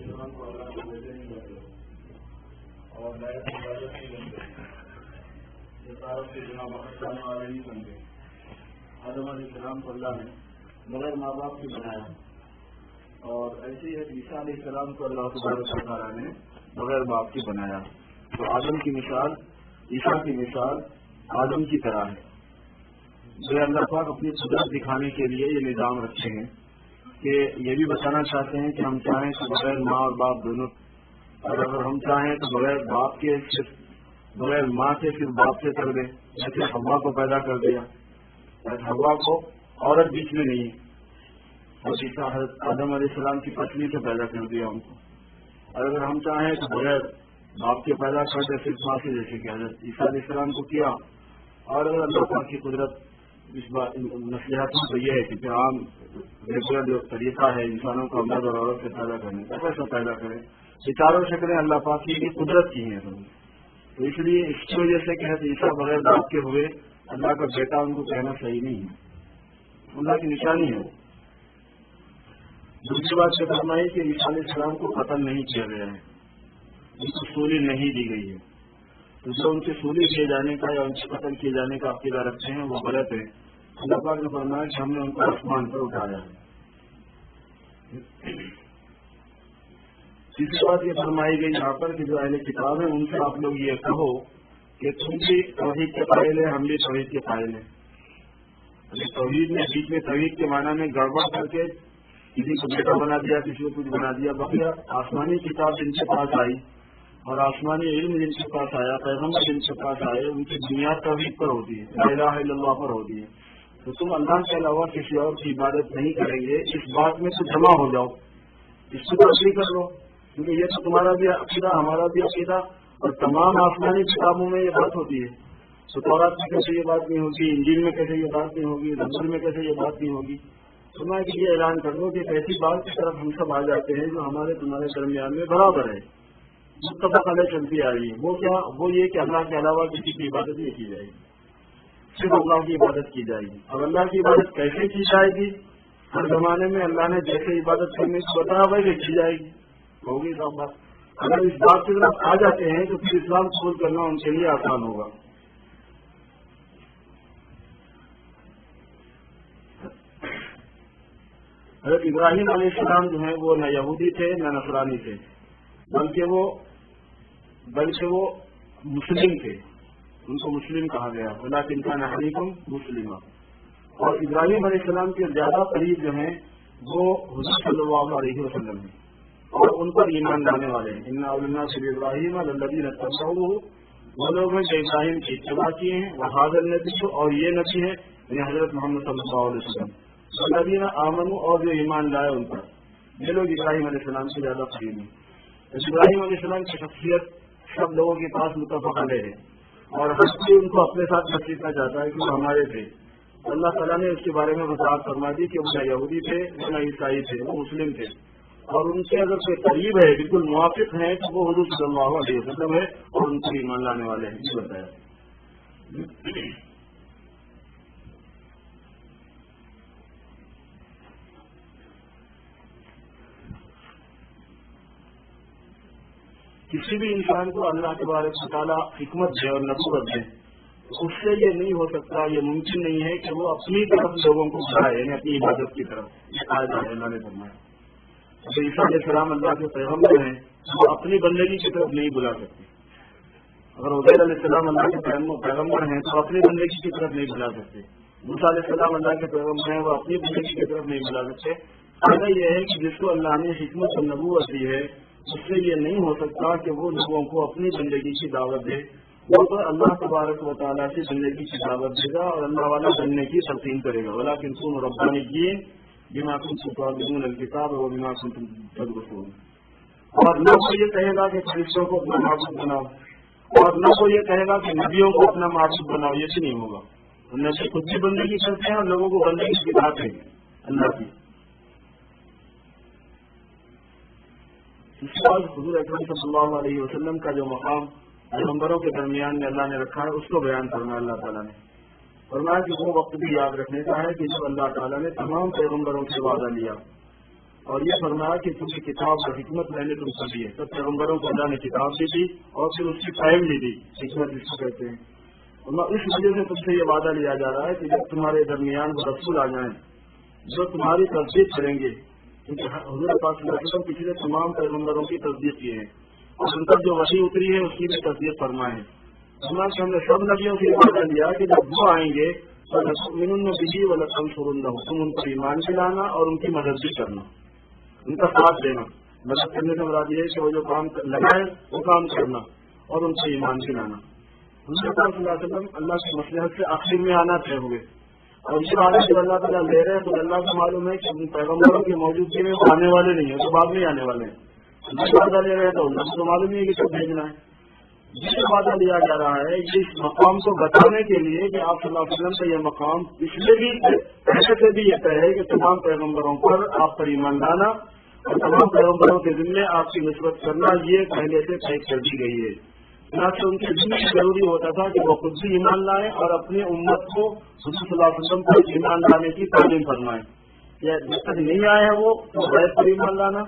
انسان کو اللہ کے بیٹے نہیں بنتے اور نئے عبادت نہیں بنتے، جسارت سے جناب بخشانے والے نہیں بنتے۔ آدم علیہ السلام کو اللہ نے بغیر ماں باپ سے بنایا، اور ایسے ہی عیسیٰ علیہ السلام کو اللہ تبارک و تعالیٰ نے بغیر باپ کے بنایا۔ تو آدم کی مثال، عیسیٰ کی مثال آدم کی طرح ہے۔ جو اللہ پاک اپنی قدرت دکھانے کے لیے یہ نظام رکھے ہیں کہ یہ بھی بتانا چاہتے ہیں کہ ہم چاہیں تو بغیر ماں اور باپ دونوں، اور اگر ہم چاہیں تو بغیر باپ کے صرف بغیر ماں کے صرف باپ سے کر دیں، جیسے حوا کو پیدا کر دیا، حوا کو عورت بیچ میں نہیں ہے، اور عیسیٰ حضرت آدم علیہ السلام کی پتلی سے پیدا کر دیا ان کو، اور اگر ہم چاہیں تو بغیر باپ کے پیدا کر دیں صرف ماں سے، جیسے کہ حضرت عیسیٰ علیہ السلام کو کیا۔ اور اگر اللہ پاک کی قدرت اس بات نصیحت تو یہ ہے کہ عام ریگولر جو طریقہ ہے انسانوں کو مرد اور عورت سے پیدا کرنے کا، ویسا پیدا کریں۔ یہ چاروں شکلیں اللہ پاک کی قدرت کی ہیں، تو اس لیے اس کی وجہ سے کہ عیسیٰ بغیر باپ کے ہوئے اللہ کا بیٹا ان کو کہنا صحیح نہیں ہے، اللہ کی نشانی ہے۔ دوسری بات یہ فرمائی کہ عیسیٰ علیہ السلام کو قتل نہیں کیا گیا ہے، ان کو سولی نہیں دی گئی ہے، تو جو ان کے سولی کیے جانے کا یا ان سے قتل کیے جانے کا عقیدہ رکھتے ہیں وہ غلط ہے۔ اللہ پاک نے فرمایا کہ ہم نے ان کو آسمان پر اٹھایا ہے۔ تیسری بات یہ فرمائی گئی یہاں پر کہ جو اہل کتاب ہیں ان سے آپ لوگ یہ کہو کہ تم بھی توحید کے قائل ہیں، ہم بھی توحید کے قائل ہیں۔ توحید میں بیچ میں توحید کے معنی میں گڑبڑ کر کے کسی کو بیٹا بنا دیا، کسی کو کچھ بنا دیا، بقیہ آسمانی کتاب جن کے پاس آئی اور آسمانی علم جن کے پاس آیا، پیغمبر جن کے پاس آئے، ان کی بنیاد توحید پر ہوتی ہے، لا الہ الا اللہ پر ہوتی ہے۔ تو تم اللہ کے علاوہ کسی اور کی عبادت نہیں کریں گے، اس بات میں تو جمع ہو جاؤ، اس کو تصریح کر لو، کیونکہ یہ تو تمہارا بھی عقیدہ ہمارا بھی عقیدہ، اور تمام آسمانی کتابوں میں یہ بات ہوتی ہے۔ تو تورات میں کیسے یہ بات نہیں ہوگی، انجیل میں کیسے یہ بات نہیں ہوگی، زبور میں کیسے یہ بات نہیں ہوگی؟ تو میں یہ اعلان کر دوں کہ ایسی بات کی طرف ہم سب آ جاتے ہیں جو ہمارے تمہارے درمیان میں برابر ہے، متفق علیہ چلتی آ رہی ہے۔ وہ کیا؟ وہ یہ کہ اللہ کے علاوہ کسی کی عبادت نہیں کی جائے گی، صرف اللہ کی عبادت کی جائے گی۔ اور اللہ کی عبادت کیسے کی جائے گی؟ ہر زمانے میں اللہ نے جیسے عبادت کرنے کو بتایا ویسے کی جائے گی، ہوگی سب بات۔ اگر اس بات کی طرف آ جاتے ہیں تو پھر اسلام قبول کرنا ان کے لیے آسان ہوگا۔ حضرت ابراہیم علیہ السلام جو ہیں وہ نہ یہودی تھے نہ نصرانی تھے، بلکہ وہ مسلم تھے، ان کو مسلم کہا گیا، ولکن کان حنیفا مسلما۔ اور ابراہیم علیہ السلام کے زیادہ قریب جو ہیں وہ حضور صلی اللہ علیہ وسلم ہیں، اور ان پر ایمان لانے والے ہیں۔ ان اول الناس بابراہیم الذین اتبعوہ، وہ لوگ ہیں جو ابراہیم کی اتباع کیے ہیں، وہذا النبی، اور یہ نبی ہے یعنی حضرت محمد صلی اللہ علیہ وسلم، الذین آمنوا، اور جو ایمان لائے ان پر، یہ لوگ ابراہیم علیہ السلام سے زیادہ قریب ہیں۔ ابراہیم علیہ السلام کی شخصیت سب لوگوں کے پاس متفق علیہ ہے، اور ہر کوئی ان کو اپنے ساتھ خریدنا چاہتا ہے کہ وہ ہمارے تھے۔ اللہ تعالیٰ نے اس کے بارے میں وضاحت فرما دی کہ وہ نہ یہودی تھے نہ عیسائی تھے، وہ مسلم تھے، اور ان کے اگر کوئی قریب ہے بالکل موافق ہیں تو وہ حضور صلی اللہ علیہ وسلم ہے، اور ان کو ایمان لانے والے ہیں، یہ بتایا۔ کسی بھی انسان کو اللہ تبارک و تعالیٰ حکمت دے اور نبوت دے، اس سے یہ نہیں ہو سکتا، یہ ممکن نہیں ہے کہ وہ اپنی طرف لوگوں کو بلائے، یعنی اپنی عبادت کی طرف۔ یہ قاعدہ ہے اللہ نے فرمایا۔ تو عیسیٰ علیہ السلام اللہ کے پیغمبر ہیں، وہ اپنی بندگی کی طرف نہیں بلا سکتے۔ اگر عزیر علیہ السلام اللہ کے پیغمبر ہیں تو اپنی بندگی کی طرف نہیں بلا سکتے۔ موسیٰ علیہ السلام اللہ کے پیغمبر ہیں، وہ اپنی بندگی کی طرف نہیں بلا سکتے۔ قاعدہ یہ ہے کہ جس کو اللہ نے حکمت اور نبوت دی ہے، اس سے یہ نہیں ہو سکتا کہ وہ لوگوں کو اپنی زندگی کی دعوت دے، وہ تو اللہ تبارک و تعالیٰ سے زندگی کی دعوت دے گا اور اللہ والا بننے کی تلقین کرے گا۔ ولکن کونوا ربانیین بما کنتم تعلمون الکتاب وبما کنتم تدرسون۔ اور نہ وہ یہ کہے گا کہ فرشتوں کو اپنا معبود بناؤ، اور نہ وہ یہ کہے گا کہ نبیوں کو اپنا معبود بناؤ، یہ بھی نہیں ہوگا۔ نبی خود بھی بندگی کرتے ہیں اور لوگوں کو بندگی سکھاتے ہیں اللہ کی۔ اس کے بعد حضور اکرم صلی اللہ علیہ وسلم کا جو مقام پیغمبروں کے درمیان میں اللہ نے رکھا ہے، اس کو بیان کرنا اللہ تعالیٰ نے فرمایا کہ وہ وقت بھی یاد رکھنے کا ہے کہ جب اللہ تعالیٰ نے تمام پیغمبروں سے وعدہ لیا اور یہ فرمایا کہ تم کی کتاب اور حکمت میں نے تم سے دی ہے. سب پیغمبروں کو اللہ نے کتاب دی تھی اور پھر اس کی ٹائم لی تھی. حکمت اس کو کہتے ہیں. اور اس وجہ سے تم سے یہ وعدہ لیا جا رہا ہے کہ جب تمہارے درمیان وہ رسول آ جائیں جو تمہاری تصدیق کریں گے، کیونکہ حضور پاک صلی اللہ علیہ وسلم پچھلے تمام پیغمبروں کی تصدیق کی ہے اور ان پر جو وحی اتری ہے اس کی بھی تصدیق فرمائے. ہم نے سب نبیوں سے وعدہ لیا کہ جب وہ آئیں گے تو بِهِ وَلَتَنْصُرُنَّهُ، تم ان پر ایمان دلانا اور ان کی مدد بھی کرنا، ان کا ساتھ دینا. مدد کرنے سے مراد یہ ہے کہ وہ جو کام لگائے وہ کام کرنا اور ان سے ایمان دلانا. حضور پاک صلی اللہ علیہ وسلم اللہ کی مصلحت سے آخر میں آنا طے ہوئے اور یہ وعدہ جو اللہ تعالیٰ لے رہے ہیں تو اللہ کو معلوم ہے کہ پیغمبروں کی موجودگی میں آنے والے نہیں ہیں، تو بعد میں آنے والے ہیں. اللہ وعدہ لے رہے ہیں تو اللہ کو معلوم نہیں ہے کہ کب بھیجنا ہے. جس وعدہ لیا جا رہا ہے یہ اس مقام کو بتانے کے لیے کہ آپ صلی اللہ علیہ وسلم کا یہ مقام پچھلے بھی پہلے سے بھی یہ طے ہے کہ تمام پیغمبروں پر آپ پر ایمان لانا اور تمام پیغمبروں کے ذمے آپ کی نسبت کرنا یہ پہلے سے طے کر دی گئی ہے. چنانچہ ان کے ذمہ ضروری ہوتا تھا کہ وہ خود بھی ایمان لائیں اور اپنی امت کو حضور صلی اللہ علیہ وسلم پر ایمان لانے کی تعلیم فرمائیں. یا جب تک نہیں آئے ہیں وہ تو غیر پر ایمان لانا،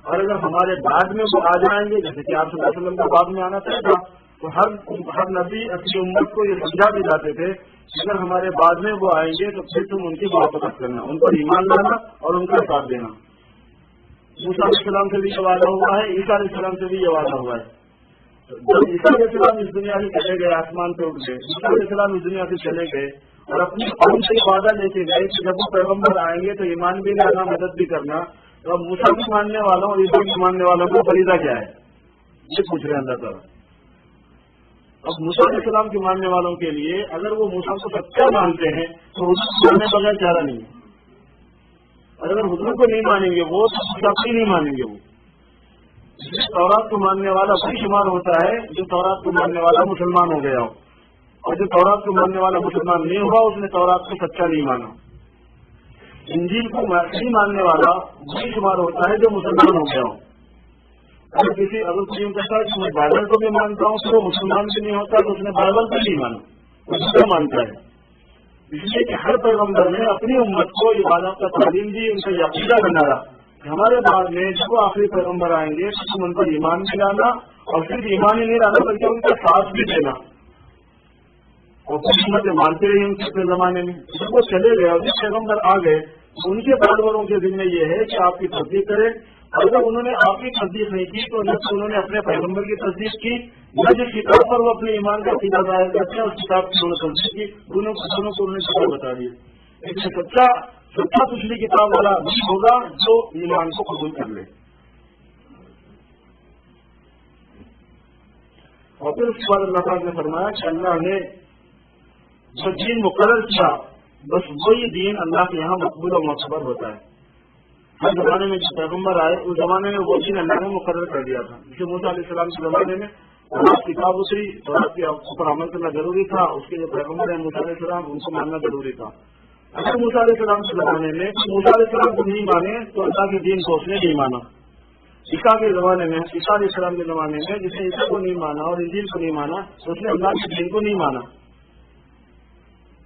اور اگر ہمارے بعد میں وہ آ جائیں گے جیسے کہ آپ صلی اللہ علیہ وسلم کا بعد میں آنا چاہے گا تو ہر نبی اپنی امت کو یہ سمجھا بھی جاتے تھے کہ اگر ہمارے بعد میں وہ آئیں گے تو پھر تم ان کی موافقت کرنا، ان پر ایمان لانا اور ان کا ساتھ دینا. موسیٰ علیہ السلام سے بھی یہ وعدہ ہوا ہے، عیسیٰ علیہ السلام سے بھی یہ وعدہ ہوا ہے. جب عیسیٰ علیہ السلام اس دنیا سے چلے گئے، آسمان پہ اٹھ گئے، عیسیٰ علیہ السلام اس دنیا سے چلے گئے اور اپنی قوم سے وعدہ لے کے گئے کہ جب وہ پیغمبر آئیں گے تو ایمان بھی لانا، مدد بھی کرنا. تو اب موسیٰ کے ماننے والوں اور عیسیٰ کے ماننے والوں کو فریضہ کیا ہے یہ پوچھ رہے ہیں اللہ تعالیٰ. اب موسیٰ علیہ السلام کے ماننے والوں کے لیے اگر وہ موسیٰ کو سچا مانتے ہیں تو حضور کو ماننے بغیر چارہ نہیں ہے، اور اگر حضور کو نہیں مانیں گے وہ تو موسیٰ کو نہیں مانیں گے. وہ تورات کو ماننے والا وہی شمار ہوتا ہے جو تورات کو ماننے والا مسلمان ہو گیا ہو، اور جو تورات کو ماننے والا مسلمان نہیں ہوا اس نے تورات کو سچا نہیں مانا. انجیل کو نہیں ماننے والا وہی شمار ہوتا ہے جو مسلمان ہو گیا ہو. اگر کوئی یوں کہتا ہے کہ میں بائبل کو بھی مانتا ہوں تو وہ مسلمان بھی نہیں ہوتا تو اس نے بائبل کو نہیں مانا، وہ دوسرا مانتا ہے. اس لیے کہ ہر پیغمبر نے اپنی امت کو عبادت کا تعلیم دی، ان کا عقیدہ بنایا. ہمارے بعد میں جب وہ آخری پیغمبر آئیں گے تو تم ان پر ایمان بھی لانا اور صرف ایمان ہی نہیں لانا بلکہ ان کا ساتھ بھی دینا. اور کچھ امتیں مانتے رہی ان کے اپنے زمانے میں. جب وہ چلے گئے اور جب پیغمبر آ گئے تو ان کے پیغمبروں کے ذمہ یہ ہے کہ آپ کی تصدیق کریں، اور اگر انہوں نے آپ کی تصدیق نہیں کی تو نہ انہوں نے اپنے پیغمبر کی تصدیق کی، نہ جس کتاب پر وہ اپنے ایمان کا عقیدہ ظاہر کرتے ہیں اس کتاب کی انہوں نے تصدیق کی. دونوں کو انہوں نے سب بتا دیا. ایک سچا پچھلی کتاب والا بھی ہوگا جو ایمان کو قبول کر لے. اور پھر اس کے بعد اللہ تعالیٰ نے فرمایا کہ اللہ نے جو دین مقرر کیا بس وہی دین اللہ کے یہاں مقبول اور معتبر ہوتا ہے. ہر زمانے میں جو پیغمبر آئے اس زمانے میں وہ دین اللہ نے مقرر کر دیا تھا. جسے موسیٰ علیہ السلام کے زمانے میں کتاب اتری تو آپ کے اوپر عمل کرنا ضروری تھا، اس کے جو پیغمبر ہیں موسیٰ علیہ السلام ان کو ماننا ضروری تھا. اگر موسیٰ علیہ السلام کے زمانے میں موسیٰ علیہ السلام کو نہیں مانے تو اللہ کے دین کو اس نے نہیں مانا. عیسیٰ کے زمانے میں عیسیٰ علیہ السلام کے زمانے میں جس نے عیسیٰ کو نہیں مانا اور انجیل کو نہیں مانا تو اس نے اللہ کے دین کو نہیں مانا.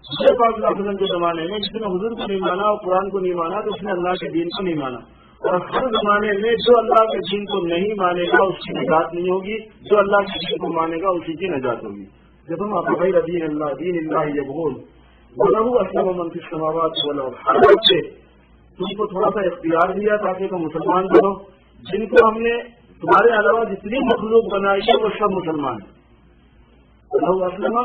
حضور پاک صلی اللہ علیہ وسلم کے زمانے میں جس نے حضور کو نہیں مانا اور قرآن کو نہیں مانا تو اس نے اللہ کے دین کو نہیں مانا. اور ہر زمانے میں جو اللہ کے دین کو نہیں مانے گا اس کی نجات نہیں ہوگی، جو اللہ کے دین کو مانے گا اسی کی نجات ہوگی. جب ہم غیر دین اللہ دین اللہ یبغون وَلَهُ أَسْلَمَ مَن فِي السَّمَاوَاتِ وَالْأَرْضِ، ہر سے تم کو تھوڑا سا اختیار دیا تاکہ تم مسلمان بنو. جن کو ہم نے تمہارے علاوہ جتنی مخلوق بنائی ہے وہ سب مسلمان ہیں. وَلَهُ أَسْلَمَ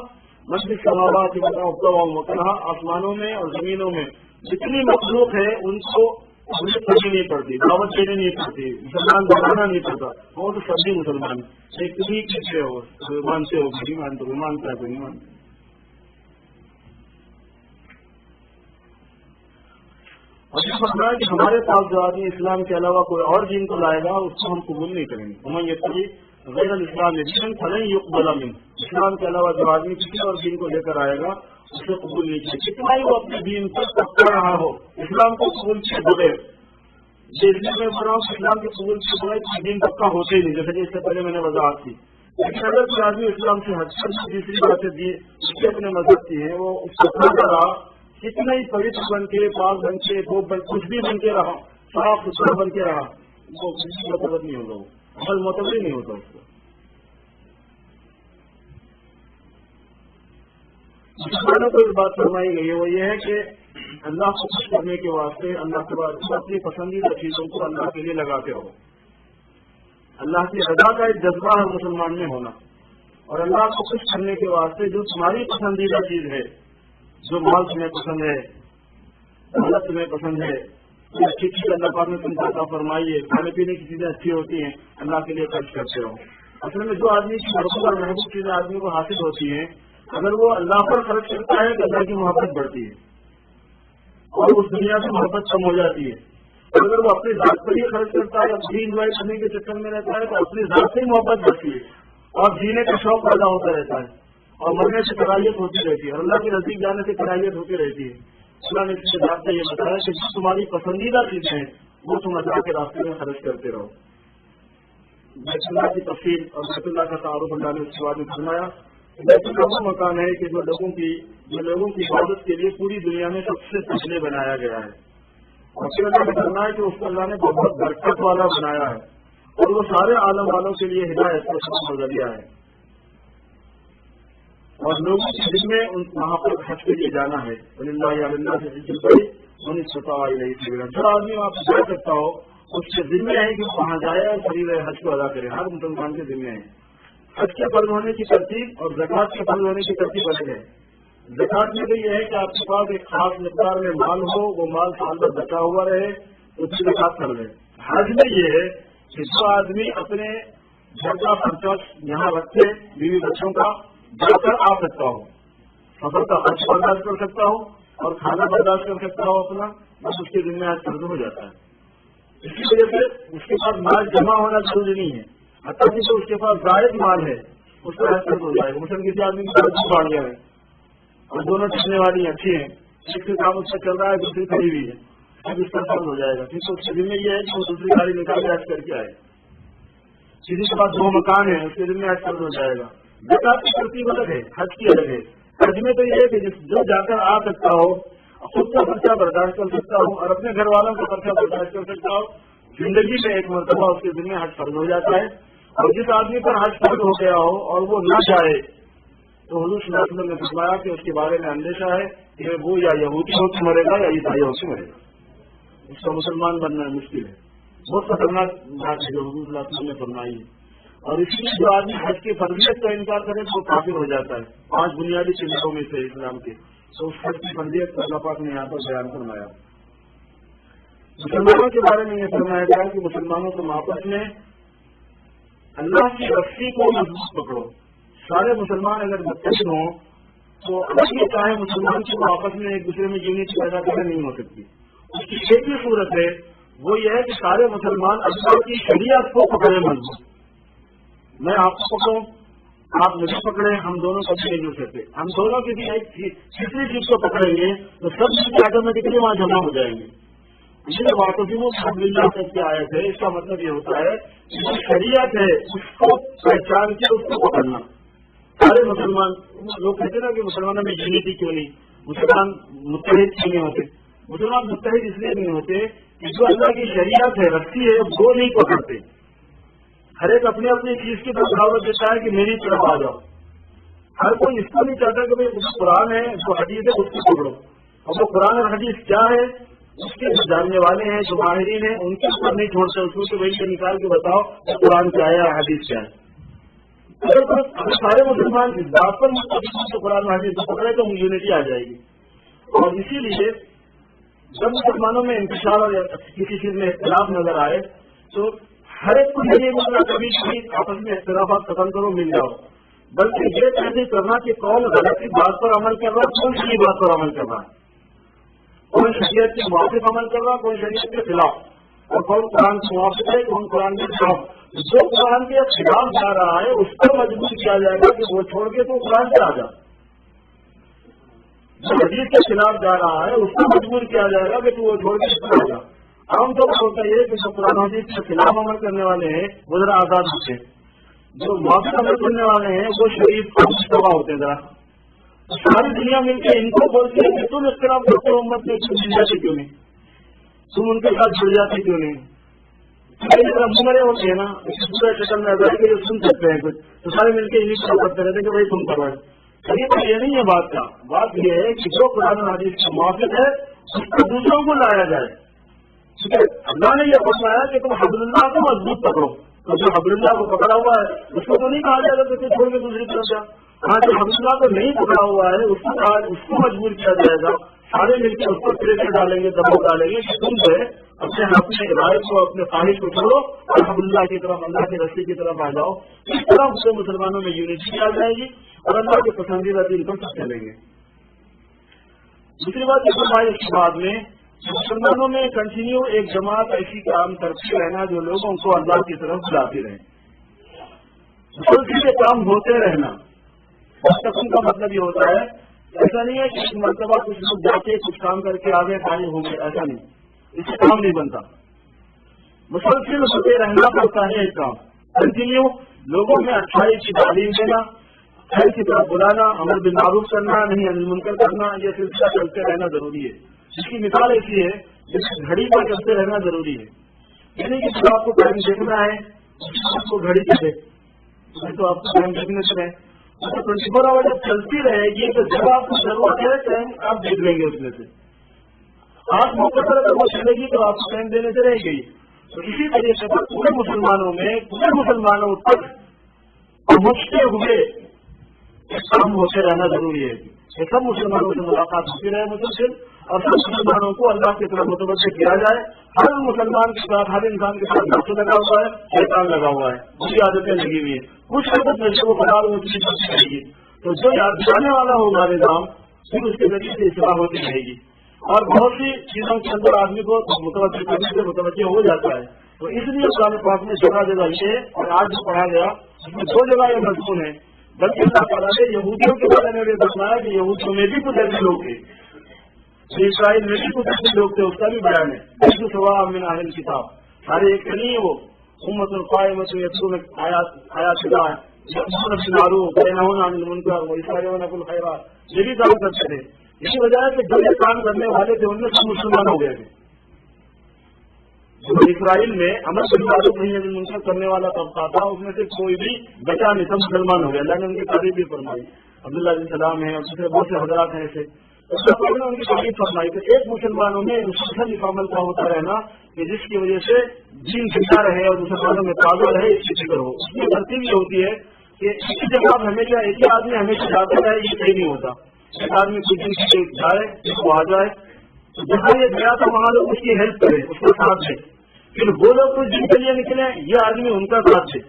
مَن فِي السَّمَاوَاتِ وَالْأَرْضِ، کہا آسمانوں میں اور زمینوں میں جتنی مخلوق ہے ان کو انہیں پڑھنی نہیں پڑتی، دعوت دینے نہیں پڑتی، مسلمان بنانا نہیں پڑتا، وہ تو سبھی مسلمان ہیں. ایک تمہیں کیسے ہو مانتے ہو نہیں مانتے ہو، مانتا ہے تو نہیں مانتے. اور یہ فرمایا کہ ہمارے پاس جو آدمی اسلام کے علاوہ کوئی اور دین کو لائے گا اس کو ہم قبول نہیں کریں گے. ہمیں یہ کبھی غیر الاسلام دین فلن يقبل منه، اسلام کے علاوہ جو آدمی کسی اور دین کو لے کر آئے گا اسے قبول نہیں کیا. کتنا ہی وہ اپنے دین پر پکڑ رہا ہو اسلام کو قبول کیے بغیر. یہ اس لیے میں بول رہا ہوں اسلام کے قبول کیے بغیر دین پکا ہوتے ہی نہیں، جیسے کہ اس سے پہلے میں نے وضاحت کی. لیکن اگر کوئی آدمی اسلام سے ہٹ کر دوسری باتیں دی اس کے اپنے مذہب کی ہے وہ اس کو رہا کتنا ہی پوتر بن کے پاک بن کے وہ کچھ بھی بن کے رہا صاف ستھرا بن کے رہا، وہ کسی معتبر نہیں ہوگا، وہ عمل معتبر نہیں ہوتا اس کو۔ مسلمانوں کو ایک بات فرمائی گئی ہے، وہ یہ ہے کہ اللہ کو خوش کرنے کے واسطے اللہ کے بعد اپنی پسندیدہ چیزوں کو اللہ کے لیے لگاتے رہو۔ اللہ کی رضا کا ایک جذبہ ہے مسلمان میں ہونا، اور اللہ کو خوش کرنے کے واسطے جو تمہاری پسندیدہ چیز ہے، جو مال تمہیں پسند ہے، دولت تمہیں پسند ہے، اچھی چیز اللہ پاک نے تم کو عطا فرمائی ہے، کھانے پینے کی چیزیں اچھی ہوتی ہیں، اللہ کے لیے خرچ کرتے رہو۔ اصل میں جو آدمی کی مرغوب اور محبوب چیزیں آدمی کو حاصل ہوتی ہیں، اگر وہ اللہ پر خرچ کرتا ہے تو اللہ کی محبت بڑھتی ہے اور اس دنیا سے محبت کم ہو جاتی ہے۔ اور اگر وہ اپنی ذات پر ہی خرچ کرتا ہے، اپنی انجوائے کرنے کے چکر میں رہتا ہے، تو اپنی ذات سے ہی محبت بڑھتی ہے اور جینے کا شوق پیدا ہوتا رہتا ہے اور مرنے سے کرائیت ہوتی رہتی ہے اور اللہ کے نزدیک جانے سے کرائیت ہوتی رہتی ہے۔ اللہ نے اس کے بات سے یہ بتایا کہ جو تمہاری پسندیدہ چیزیں ہیں وہ تم اللہ کے راستے میں خرچ کرتے رہو۔ بیت اللہ کی تفصیل اور بیت اللہ کا تعارف اللہ نے اس کے بعد میں فرمایا۔ بیت اللہ وہ مکان ہے کہ جو لوگوں کی عبادت کے لیے پوری دنیا میں سب سے پہلے بنایا گیا ہے، اور پھر اللہ نے فرمایا کہ اس کو اللہ نے بہت برکت والا بنایا ہے اور وہ سارے عالم والوں کے لیے ہدایت کا سبب نظریہ ہے، اور لوگوں کے دل میں وہاں پر حج کے لیے جانا ہے۔ اللہ سے جو آدمی وہاں پہ جا سکتا ہو اس کے ذمہ ہے کہ وہاں جائے اور فریضہ حج کو ادا کرے، ہر مسلمان کے ذمہ ہے۔ حج کے فرض ہونے کی ترتیب اور زکوٰۃ کے فرض ہونے کی ترتیب الگ ہے۔ زکوٰۃ میں تو یہ ہے کہ آپ کے پاس ایک خاص مقدار میں مال ہو، وہ مال سال بھر بچا ہوا رہے، اس کی زکوٰۃ کر لے۔ حج میں یہ ہے کہ جو آدمی اپنے گھر کا خرچہ یہاں رکھے، بیوی بچوں کا جا کر آ سکتا ہو، سفر کا خرچ برداشت کر سکتا ہو اور کھانا برداشت کر سکتا ہو اپنا، بس اس کے ذمہ حج فرض ہو جاتا ہے۔ اس کی وجہ سے اس کے پاس مال جمع ہونا ضروری نہیں ہے، حتیٰ کہ جو اس کے پاس زائد مال ہے اس کا حج فرض ہو جائے گا۔ مثلاً کسی آدمی کے پاس 2 گاڑیاں ہیں اور دونوں چلنے والی اچھی ہیں، ایک سے کام اس کا چل رہا ہے، دوسری کھڑی ہوئی ہے، اب اس کا فرض ہو جائے گا، کیونکہ اس کے ذمہ یہ ہے کہ وہ دوسری گاڑی نکال کے حج کر کے آئے۔ کسی کے پاس 2 مکان ہیں، اس کے ذمہ حج فرض ہو جائے گا۔ زکوٰۃ کی ترتیب الگ ہے، حج کی الگ ہے۔ حج میں تو یہ ہے کہ جو جا کر آ سکتا ہو، خود کا خرچہ برداشت کر سکتا ہو اور اپنے گھر والوں کا خرچہ برداشت کر سکتا ہو، زندگی میں ایک مرتبہ اس کے ذمہ حج فرض ہو جاتا ہے۔ اور جس آدمی پر حج فرض ہو گیا ہو اور وہ نہ جائے تو حضور صلی اللہ علیہ وسلم نے فرمایا کہ اس کے بارے میں اندیشہ ہے کہ وہ یا یہودی ہو کے مرے گا یا عیسائی ہو کے مرے گا، اس کا مسلمان بننا مشکل ہے۔ بہت خطرناک بات ہے جو حضور صلی اللہ علیہ وسلم نے فرمائی ہے، اور اس لیے جو آدمی حج کی فرضیت کا انکار کرے تو وہ کافر ہو جاتا ہے۔ 5 بنیادی چیزوں میں سے اسلام کے، تو اس حج کی فرضیت کو اللہ پاک نے یہاں پر بیان فرمایا۔ مسلمانوں کے بارے میں یہ فرمایا گیا کہ مسلمانوں کو آپس میں اللہ کی رسی کو مضبوط پکڑو۔ سارے مسلمان اگر متحد ہوں تو اگر یہ چاہے مسلمان کو آپس میں ایک دوسرے میں یونٹی پیدا کرنے نہیں ہو سکتی۔ اس کی ایک ہی صورت ہے، وہ یہ ہے کہ سارے مسلمان اللہ کی شریعت کو پکڑے مضبوط۔ میں آپ کو پکڑوں، آپ مجھے پکڑیں، ہم دونوں کبھی نہیں جڑ سکتے۔ ہم دونوں کسی ایک تیسری چیز کو پکڑیں گے تو سب چیزیں آٹومیٹکلی وہاں جمع ہو جائیں گے۔ اس لیے واقعی الحمدللہ تک کی آیت ہے، اس کا مطلب یہ ہوتا ہے کہ جو شریعت ہے اس کو پہچان کے اس کو پکڑنا۔ سارے مسلمان لوگ کہتے ہیں نا کہ مسلمانوں میں یونٹی کیوں نہیں، مسلمان متحد کیوں نہیں ہوتے؟ مسلمان متحد اس لیے نہیں ہوتے کہ جو اللہ کی شریعت ہے، رسی ہے، وہ نہیں پکڑتے۔ ہر ایک اپنی اپنی چیز کی طرف دعوت دیتا ہے کہ میری طرف آ جاؤ۔ ہر کوئی اس کو نہیں چاہتا کہ بھائی جو قرآن ہے، جو حدیث ہے، اس کو پکڑو۔ اور وہ قرآن اور حدیث کیا ہے، اس کے جو جاننے والے ہیں، جو ماہرین ہیں، ان کے اوپر نہیں چھوڑتے، اس کو وہی سے نکال کے بتاؤ کہ قرآن کیا ہے، حدیث کیا ہے۔ اگر سارے مسلمان اس بات پر متفق ہوں تو قرآن حدیث کو پکڑے تو یونٹی آ جائے گی۔ اور اسی لیے جب مسلمانوں میں انتشار اور کسی چیز میں اختلاف نظر آئے تو ہر ایک کو یہ مطلب کبھی کبھی آپس میں اختلافات ختم کرو، مل جاؤ، بلکہ یہ کیسے کرنا کہ کون غلط بات پر عمل کر رہا ہے، کون سی بات پر عمل کر رہا ہے، کون شریعت کے موافق عمل کر رہا ہے، کون شریعت کے خلاف، اور کون قرآن کے موافق ہے، کون قرآن کے خلاف۔ جو قرآن کے خلاف جا رہا ہے اس پر مجبور کیا جائے گا کہ وہ چھوڑ کے تو قرآن پہ آ جا۔ جو حدیث کے خلاف جا رہا ہے اس کو مجبور کیا جائے گا کہ تو وہ چھوڑ کے اس پر آ جا۔ عام طور پر ہوتا یہ کہ جو قرآن حدیث کے خلاف عمل کرنے والے ہیں وہ ذرا آزاد ہوتے ہیں، جو موافق عمل کرنے والے ہیں وہ شریف مشتبہ ہوتے ہیں۔ ذرا ساری دنیا مل کے ان کو بولتی ہے کہ تم اختلاف کرتے ہو، امت میں کیوں نہیں؟ تم ان کے ساتھ جڑ جاتی کیوں نہیں؟ مرے ہوتے ہیں نا پورے شکل میں اگر کے سن سکتے ہیں کچھ تو سارے مل کے انہیں کرتے رہتے کہ بھائی تم کرو. لیکن یہ نہیں ہے بات کا. بات یہ ہے کہ جو قرآن حدیث کا موافق ہے اس کو دوسروں کو لایا جائے. ٹھیک ہے, اللہ نے یہ فرمایا کہ تم حبل اللہ کو مضبوط پکڑو. تو جو حبل اللہ کو پکڑا ہوا ہے اس کو تو نہیں کہا جائے گا کہ چھوڑ کے دوسری طرف جا. ہاں جو حبل اللہ کو نہیں پکڑا ہوا ہے اس کو مجبور کیا جائے گا. سارے مل کے اس کو پریشر ڈالیں گے, دباؤ ڈالیں گے کہ تم سے اپنے رائے کو اپنے خواہش کو چھوڑو اور حبل اللہ کی طرف اللہ کی رسی کی طرف آ جاؤ. اس طرح سے مسلمانوں میں یونٹی آ جائے گی اور اللہ کے پسندیدہ دین پر سب چلیں گے. دوسری بات یہ فرمائی اس کے بعد میں مسلمانوں میں کنٹینیو ایک جماعت ایسی کام کرتی رہنا جو لوگوں کو اللہ کی طرف بلاتی رہے. مسلسل کے کام ہوتے رہنا. مستقم کا مطلب یہ ہوتا ہے ایسا نہیں ہے کہ ایک مرتبہ کچھ لوگ جا کے کچھ کام کر کے آگے کھانے ہوں گے, ایسا نہیں. اس سے کام نہیں بنتا. مسلسل ہوتے رہنا پڑتا ہے ایک کام کنٹینیو. لوگوں میں اچھائی کی تعلیم دینا, خیر کی طرف بلانا, امر بالمعروف کرنا, نہیں انل منکر کرنا, یہ سلسلہ چلتے رہنا ضروری ہے. اس کی مثال ایسی ہے جس گھڑی پر چلتے رہنا ضروری ہے. یعنی کہ جب آپ کو ٹائم دیکھنا ہے آپ کو گھڑی کے دے تو آپ کو ٹائم دیکھنے سے رہے. 24 آور جب چلتی رہے گی تو جب آپ کو ضرورت ہے ٹائم آپ دیکھ لیں گے. اس میں سے آپ موقع پر اگر وہ چلے گی تو آپ کو ٹائم دینے سے رہے گی. تو اسی طریقے سے پورے مسلمانوں میں پورے مسلمانوں تک پہنچتے ہوئے کام ہوتے رہنا ضروری ہے. کہ سب مسلمانوں سے ملاقات ہوتی رہے مسلسل اور سب مسلمانوں کو اللہ کی طرف متوجہ کیا جائے. ہر مسلمان کے ساتھ ہر انسان کے ساتھ نقص لگا ہوا ہے, شیطان لگا ہوا ہے, بری عادتیں لگی ہوئی ہیں, کچھ عادت میں سے وہ قرار ہوتی رہے گی. تو جو یاد دلانے والا ہوگا نظام پھر اس کے ذریعے سے اصلاح ہوتی رہے گی اور بہت سی چیزوں کے اندر آدمی کو متوجہ کرنے سے متوجہ ہو جاتا ہے. تو اس لیے قرآن پاک میں جگہ جگہ یہ اور آج جو پڑھا گیا اس میں 2 جگہ یہ مضمون ہے. بلکہ اللہ تعالیٰ نے یہودیوں کے بارے میں بتایا کہ یہودیوں میں بھی کچھ ایسے لوگ تھے, اسرائیل میں بھی کچھ ایسے لوگ تھے, اس کا بھی بیان ہے. سوا من اہل کتاب سارے ایک نہیں ہے. وہ امت القائمۃ یتلون آیات اللہ یأمرون بالمعروف وینہون عن المنکر ویسارعون فی الخیرات یہ بھی کام کرتے تھے. اسی وجہ سے جو یہ کام کرنے والے تھے ان میں سب مسلمان ہو گئے تھے. اسرائیل میں امر بالمعروف نہیں منکر کرنے والا طبقہ تھا, اس میں سے کوئی بھی بچا نہیں, سب مسلمان ہو گیا. اللہ نے ان کی تعریف بھی فرمائی. عبداللہ بن سلام ہے اور دوسرے بہت سے حضرات ہیں ایسے. نے ان کی تعریف فرمائی کہ ایک مسلمانوں میں مسلسل اس عمل کا ہوتا رہنا کہ جس کی وجہ سے دین زندہ رہے اور مسلمانوں میں تازہ رہے, اس کی فکر ہو. اس میں ترتیب یہ ہوتی ہے کہ ایک ہی جگہ ہمیشہ ایک ہی آدمی ہمیشہ جاتا رہے, یہ صحیح نہیں ہوتا. ایک آدمی کچھ دن کے لیے جائے جس کو آ جائے تو جہاں یہ گیا تھا وہاں لوگ اس کی ہیلپ کرے, اس کا ساتھ دیں. پھر وہ لوگ کچھ دن کے لیے نکلے, یہ آدمی ان کا ساتھ دے.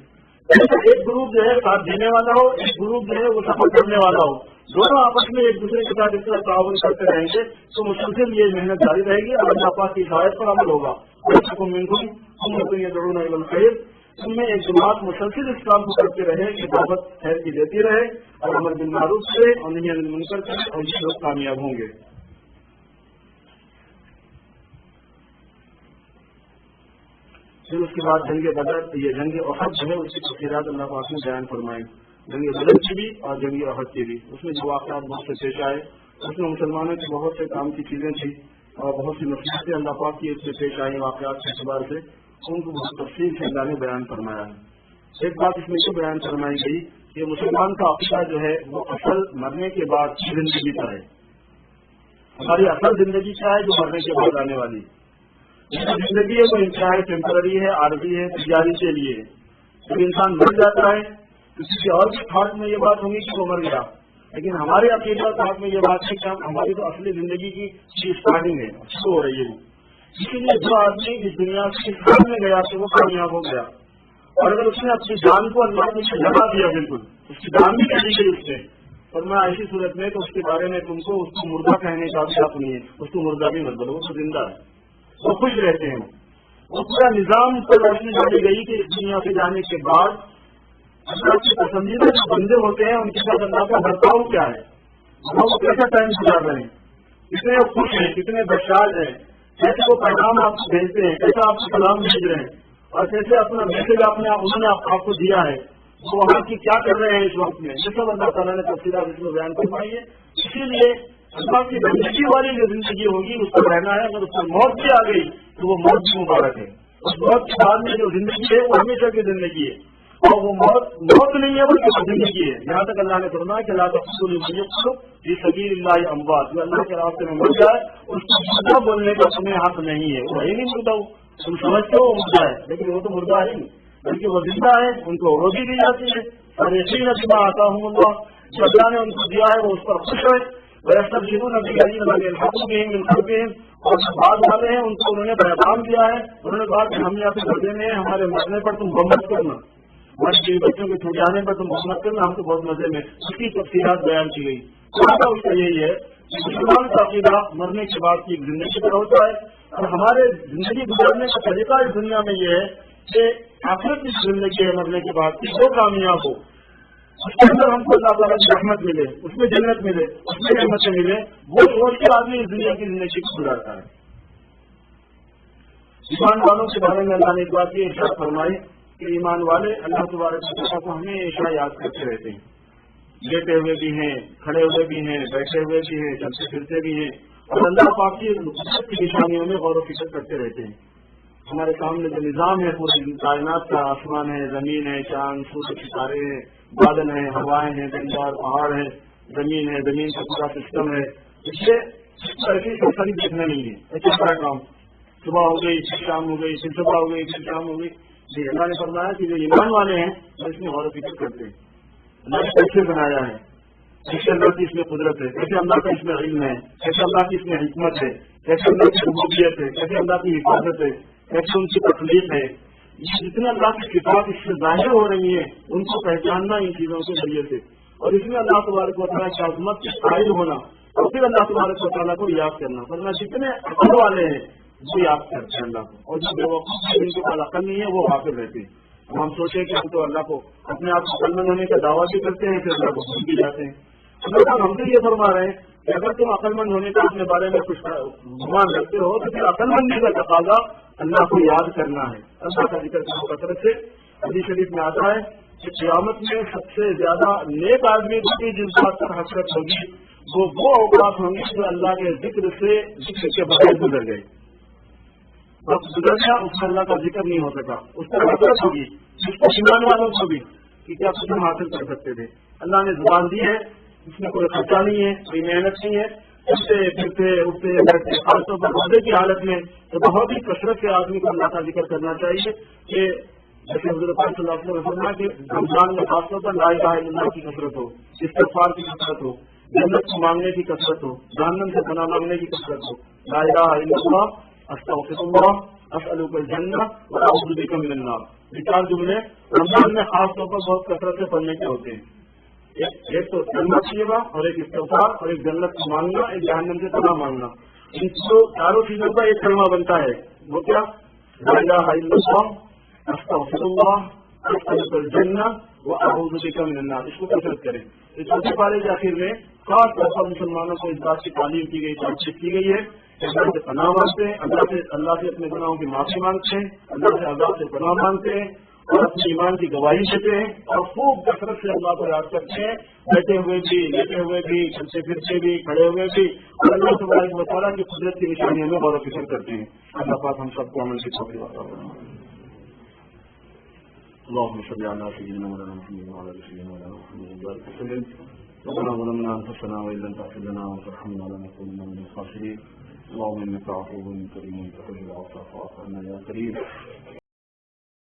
ایک گروپ جو ہے ساتھ دینے والا ہو, ایک گروپ جو ہے وہ سفر کرنے والا ہو, دونوں آپس میں ایک دوسرے کے ساتھ اس طرح تعاون کرتے رہیں گے تو مسلسل یہ محنت جاری رہے گی اور اللہ پاک کی ہدایت پر عمل ہوگا. ان میں ایک جماعت مسلسل اس کام کو کرتے رہے کہ دعوت خیر کی دیتی رہے اور امر بالمعروف سے اور نہی عن المنکر سے, اور یہ لوگ کامیاب ہوں گے. پھر اس کے بعد جنگ بدر, یہ جنگ احد جو ہے اس کی تفصیلات اللہ پاک نے بیان فرمائی. جنگ بدر کی بھی اور جنگ احد کی بھی. اس میں جو واقعات بہت سے پیش آئے اس میں مسلمانوں کی بہت سے کام کی چیزیں تھیں اور بہت سی نصیحتیں اللہ پاک کی اس سے پیش آئی واقعات کے اعتبار سے, ان کو بہت تفصیل سے اللہ نے بیان فرمایا ہے. ایک بات اس میں یہ بیان فرمائی گئی کہ مسلمان کا عقیدہ جو ہے وہ اصل مرنے کے بعد کی زندگی کا ہے. ہماری اصل زندگی کیا ہے جو مرنے کے بعد آنے والی زندگی ہے, وہ انتہائی ٹیمپرری ہے, عارضی ہے, تجاری کے لیے. جب انسان مر جاتا ہے کسی کے اور بھی خاک میں یہ بات ہوگی کہ وہ مر گیا, لیکن ہمارے عقیدہ خاک میں یہ بات ہے کہ ہماری تو اصلی زندگی کی اسٹارٹنگ ہے, شروع ہو رہی ہے. اسی لیے جو آدمی اس دنیا سے اس کام میں گیا تو وہ کامیاب ہو گیا, اور اگر اس نے اپنی جان کو اللہ نے لگا دیا بالکل, اس کی جان بھی کہی گئی اس سے, اور میں ایسی صورت میں تو اس کے بارے میں تم کو اس کو مردہ کہنے کا بھی حق نہیں ہے. اس کو مردہ بھی مت بولو, وہ تو زندہ ہے, وہ خوش رہتے ہیں. وہ پورا نظام پر روشنی ڈالی گئی کہ اس دنیا سے جانے کے بعد اللہ کے پسندیدہ جو بندے ہوتے ہیں ان کے ساتھ اللہ کا برتاؤ کیا ہے, وہ کیسا ٹائم گزار رہے ہیں, کتنے وہ خوش ہیں, کتنے بشار ہیں, کیسے وہ پیغام آپ کو بھیجتے ہیں, کیسا آپ کو سلام بھیج رہے ہیں, اور کیسے اپنا میسج انہوں نے آپ کو دیا ہے, وہ وہاں کی کیا کر رہے ہیں اس وقت میں. یہ سب اللہ تعالیٰ نے تفصیلات اس میں بیان کروائی ہے. اسی لیے اللہ کی بندگی والی جو زندگی ہوگی اس پر رہنا ہے. اگر اس پر موت بھی آ گئی تو وہ موت بھی مبارک ہے. اس موت کے بعد میں جو زندگی ہے وہ ہمیشہ کی زندگی ہے, اور وہ موت نہیں ہے بلکہ زندگی ہے. یہاں تک اللہ نے فرمایا کہ اللہ کا یہ سبیل اللہ اموات, جو اللہ کے راستے میں مر جائے اس کو مردہ بولنے کا تمہیں حق نہیں ہے. وہ ہے نہیں مردہ, تم سمجھتے ہو وہ مردہ ہے, لیکن وہ تو مردہ ہے نہیں بلکہ وہ زندہ ہے. ان کو روزی دی جاتی ہے. اور یقین نہ آتا ہوں اللہ, جو اللہ نے ان کو دیا ہے وہ اس پر خوش ہے. ویسے شروع نبی علی اور بعد والے ہیں ان کو انہوں نے پیغام دیا ہے. انہوں نے کہا کہ ہم یہاں سے بڑھنے میں ہمارے مرنے پر تم غم مت کرنا, ہمارے بچوں کے چھوٹ جانے پر تم غم مت کرنا, ہم تو بہت مزے میں. اس کی تفصیلات بیان کی گئی. اس کا یہی ہے کہ مسلمان کا عقیدہ مرنے کے بعد کی زندگی پر ہوتا ہے, اور ہمارے زندگی گزارنے کا طریقہ اس دنیا میں یہ ہے کہ آخرت کی زندگی ہے مرنے کے بعد کی وہ کامیاب ہو, اس کے اندر ہم کو اللہ تعالیٰ کی رحمت ملے, اس میں جنت ملے, اس میں رحمتیں ملے. وہ سوچ کے آدمی اس دنیا کی زندگی کو گزارتا ہے. ایمان والوں کے بارے میں اللہ نے ایک بات یہ ارشاد فرمائی کہ ایمان والے اللہ تبارک و تعالیٰ کو ہمیشہ یاد کرتے رہتے ہیں. لیٹے ہوئے بھی ہیں, کھڑے ہوئے بھی ہیں, بیٹھے ہوئے بھی ہیں, چلتے پھرتے بھی ہیں, اور اللہ پاک کی نشانیوں میں غور و فکر کرتے رہتے ہیں. ہمارے سامنے جو نظام ہے پوری کائنات کا, آسمان ہے, زمین ہے, چاند, سورج, ستارے ہیں, بادل ہیں, ہوائیں ہیں, دریار, پہاڑ ہیں, زمین ہے, زمین کا پورا سسٹم ہے, اس سے ایسی سرسری دیکھنا نہیں ہے. ایسا سارا کام صبح ہو گئی, پھر شام ہو گئی, پھر صبح ہو گئی, پھر شام ہو گئی. جی اللہ نے فرمایا کہ جو ایمان والے ہیں وہ اس میں غور و فکر کرتے ہیں. اللہ نے کیسے بنایا ہے, کیسے اللہ کی اس میں قدرت ہے, کیسے اللہ کا اس میں علم ہے, کیسے اللہ کی اس میں حکمت ہے, کیسے اللہ کی ربوبیت ہے, کیسے اللہ کی حفاظت ہے, کیسے ان کی تخلیق ہے. جتنے اللہ کی کتاب اس سے ظاہر ہو رہی ہیں ان کو پہچاننا ان چیزوں کے ذریعے سے, اور اس میں اللہ تبارک و تعالیٰ کی عظمت کے قائل ہونا, اور پھر اللہ تبارک و تعالیٰ کو یاد کرنا. ورنہ جتنے عقل والے ہیں وہ یاد کرتے ہیں اللہ کو, اور جو بیوقوف جن کے پاس عقل نہیں ہے وہ غافل رہتے ہیں. ہم سوچیں کہ ہم تو اللہ کو اپنے آپ کو عقل مند ہونے کا دعویٰ بھی کرتے ہیں, پھر اللہ کو بھول بھی جاتے ہیں. ہم سے یہ فرما رہے ہیں کہ اگر تم عقل مند ہونے کا اپنے بارے میں کچھ گمان رکھتے ہو تو پھر عقل مندی کا تقاضا اللہ کو یاد کرنا ہے, اللہ کا ذکر کرو کثرت سے. حدیث شریف میں آتا ہے کہ قیامت میں سب سے زیادہ نیک آدمی کی جس بات پر حسرت ہوگی وہ اوقات ہوں گے جو اللہ کے ذکر سے ذکر کے بغیر گزر گئے. وقت گزر گیا, اس میں اللہ کا ذکر نہیں ہو سکا, اس پر حسرت ہوگی. اس کو سنانے والوں کو بھی کہ کیا کچھ ہم حاصل کر سکتے تھے. اللہ نے زبان دی ہے, اس میں کوئی خرچہ نہیں ہے, کوئی محنت نہیں ہے, اٹھتے پھرتے اٹھتے بیٹھتے, خاص طور پر روزے کی حالت میں تو بہت ہی کثرت سے آدمی کو اللہ کا ذکر کرنا چاہیے. کہ جیسے حضرت صلی اللہ علیہ وسلم کہ رمضان میں خاص طور پر لا الہ الا اللہ کی کثرت ہو, استغفار کی کثرت ہو, جنت کو مانگنے کی کثرت ہو, جہنم سے پناہ مانگنے کی کثرت ہو. لا الہ الا اللہ, استغفر اللہ, اسألک الجنہ واعوذ بک من النار. یہ چار جملے رمضان میں خاص طور پر بہت کثرت سے پڑھنے کے ہوتے ہیں. ایک تو جنت چاہیے اور ایک استغفار, اور ایک جنت کو مانگنا, ایک جہنم سے پناہ مانگنا. ان چاروں چیزوں کا ایک کلمہ بنتا ہے. وہ کیا؟ لا الہ الا اللہ, استغفر اللہ, اسألک الجنہ واعوذ بک من النار. اس کو کثرت کریں. اس چوتھے پارے کے آخر میں خاص طور پر مسلمانوں کو اس بات کی تعلیم کی گئی, تاکید کی گئی ہے کہ اللہ سے پناہ مانگتے ہیں, اللہ سے اپنے گناہوں کی معافی مانگتے ہیں, اللہ سے عذاب سے پناہ مانگتے ہیں, اور اپنے ایمان کی گواہی دیتے ہیں, اور خوب کثرت سے اللہ کو یاد کرتے ہیں, بیٹھے ہوئے بھی, لیٹے ہوئے بھی, چلتے پھرتے بھی, کھڑے ہوئے بھی, اور اللہ تبارک و تعالیٰ کی قدرت کی نشانیوں میں غور و فکر کرتے ہیں. اللہ پاک ہم سب کو عمل کی توفیق عطا فرمائے. اللهم صل على سيدنا مولانا محمد وعلى ال سيدنا مولانا محمد وبارك وسلم. ربنا ظلمنا انفسنا وان لم تغفر لنا وترحمنا لنكونن من الخاسرين. اللهم انك عفو كريم تحب العفو فاعف عنا يا كريم.